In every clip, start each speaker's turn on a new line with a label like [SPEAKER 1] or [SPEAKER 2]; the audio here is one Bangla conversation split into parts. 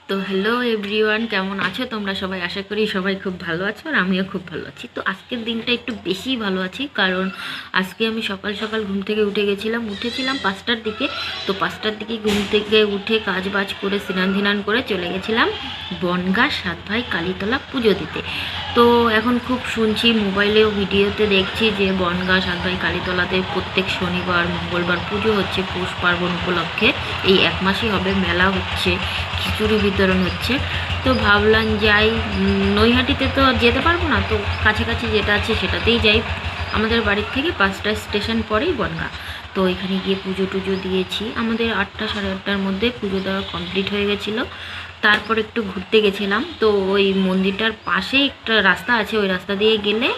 [SPEAKER 1] তো হ্যালো এভরিওয়ান, কেমন আছো তোমরা সবাই? আশা করি সবাই খুব ভালো আছো, আর আমিও খুব ভালো আছি। তো আজকের দিনটা একটু বেশিই ভালো আছি, কারণ আজকে আমি সকাল সকাল ঘুম থেকে উঠেছিলাম 5টার দিকে। তো 5টার দিকে ঘুম থেকে উঠে কাজ বাজ করে স্নান ধিনান করে চলে গেছিলাম বনগাঁ সাত ভাই কালীতলা পুজো দিতে। তো এখন খুব শুনছি, মোবাইলেও ভিডিওতে দেখছি যে বনগাঁ সাত ভাই কালীতলাতে প্রত্যেক শনিবার মঙ্গলবার পুজো হচ্ছে পৌষ পার্বণ উপলক্ষে। এই এক মাসই হবে, মেলা হচ্ছে, খিচুড়ি বিতরণ হচ্ছে। তো ভাবলাম যাই, নৈহাটিতে তো যেতে পারবো না, তো কাছাকাছি যেটা আছে সেটাতেই যাই। আমাদের বাড়ির থেকে 5টা স্টেশন পরেই বনগাঁ। তো এখানে গিয়ে পুজো টুজো দিয়েছি। আমাদের 8টা সাড়ে 8টার মধ্যে পুজো দেওয়া কমপ্লিট হয়ে গেছিলো। তারপর একটু ঘুরতে গেছিলাম। তো ওই মন্দিরটার পাশেই একটা রাস্তা আছে, ওই রাস্তা দিয়ে গেলে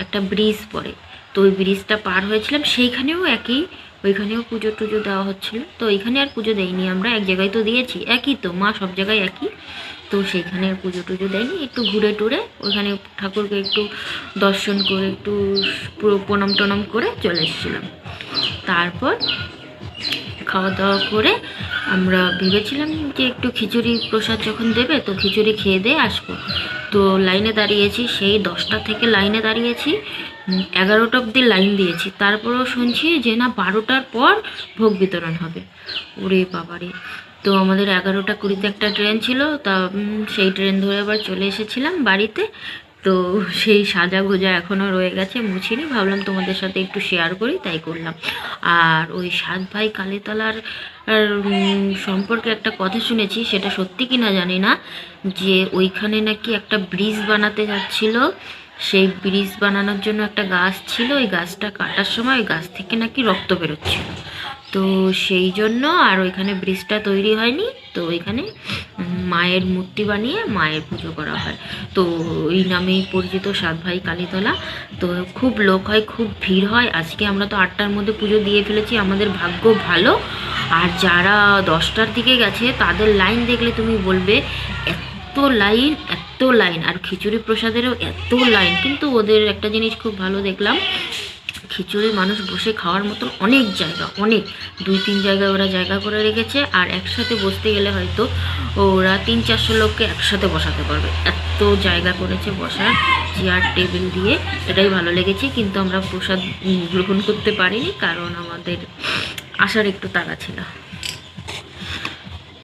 [SPEAKER 1] একটা ব্রিজ পড়ে। তো ওই ব্রিজটা পার হয়েছিলাম, সেইখানেও একই, ওইখানেও পুজো টুজো দেওয়া হচ্ছিল। তো এইখানে আর পুজো দেয়নি আমরা, এক জায়গায় তো দিয়েছি, একই তো, মা সব জায়গায় একই। তো সেইখানে আর পুজো টুজো দেয়নি, একটু ঘুরে টুরে ওইখানে ঠাকুরকে একটু দর্শন করে একটু পুরো প্রণাম টনাম করে চলে এসেছিলাম। তারপর খাওয়া দাওয়া করে আমরা ভেবেছিলাম যে একটু খিচুড়ি প্রসাদ যখন দেবে তো খিচুড়ি খেয়ে দিয়ে আসবো। তো লাইনে দাঁড়িয়েছি, সেই 10টা থেকে লাইনে দাঁড়িয়েছি, 11টা অবধি লাইন দিয়েছি। তারপরেও শুনছি যে না, 12টার পর ভোগ বিতরণ হবে। ওরে বাবারে! তো আমাদের 11টা 20-তে একটা ট্রেন ছিল, তা সেই ট্রেন ধরে আবার চলে এসেছিলাম বাড়িতে। তো সেই সাজা গোজা এখনও রয়ে গেছে, মুছিনি, ভাবলাম তোমাদের সাথে একটু শেয়ার করি, তাই করলাম। আর ওই সাত ভাই কালীতলার সম্পর্কে একটা কথা শুনেছি, সেটা সত্যি কিনা জানি না, যে ওইখানে নাকি একটা ব্রিজ বানাতে যাচ্ছিল। সেই ব্রিজ বানানোর জন্য একটা গাছ ছিল, ওই গাছটা কাটার সময় ওই গাছ থেকে নাকি রক্ত বেরোচ্ছিল। তো সেই জন্য আর ওইখানে ব্রিজটা তৈরি হয়নি। তো ওইখানে মায়ের মূর্তি বানিয়ে মায়ের পুজো করা হয়। তো ওই নামেই পরিচিত সাত ভাই কালীতলা। তো খুব লোক হয়, খুব ভিড় হয়। আজকে আমরা তো 8টার মধ্যে পুজো দিয়ে ফেলেছি, আমাদের ভাগ্য ভালো। আর যারা 10টার দিকে গেছে তাদের লাইন দেখলে তুমি বলবে এত লাইন, এত লাইন, আর খিচুড়ি প্রসাদেরও এত লাইন। কিন্তু ওদের একটা জিনিস খুব ভালো দেখলাম, খিচুড়ি মানুষ বসে খাওয়ার মতন অনেক জায়গা, অনেক 2-3 জায়গায় ওরা জায়গা করে রেখেছে। আর একসাথে বসতে গেলে হয়তো ওরা 300-400 লোককে একসাথে বসাতে পারবে, এত জায়গা করেছে বসার, চেয়ার টেবিল দিয়ে। এটাই ভালো লেগেছে। কিন্তু আমরা প্রসাদ গ্রহণ করতে পারিনি, কারণ আমাদের আসার একটু তাড়া ছিল।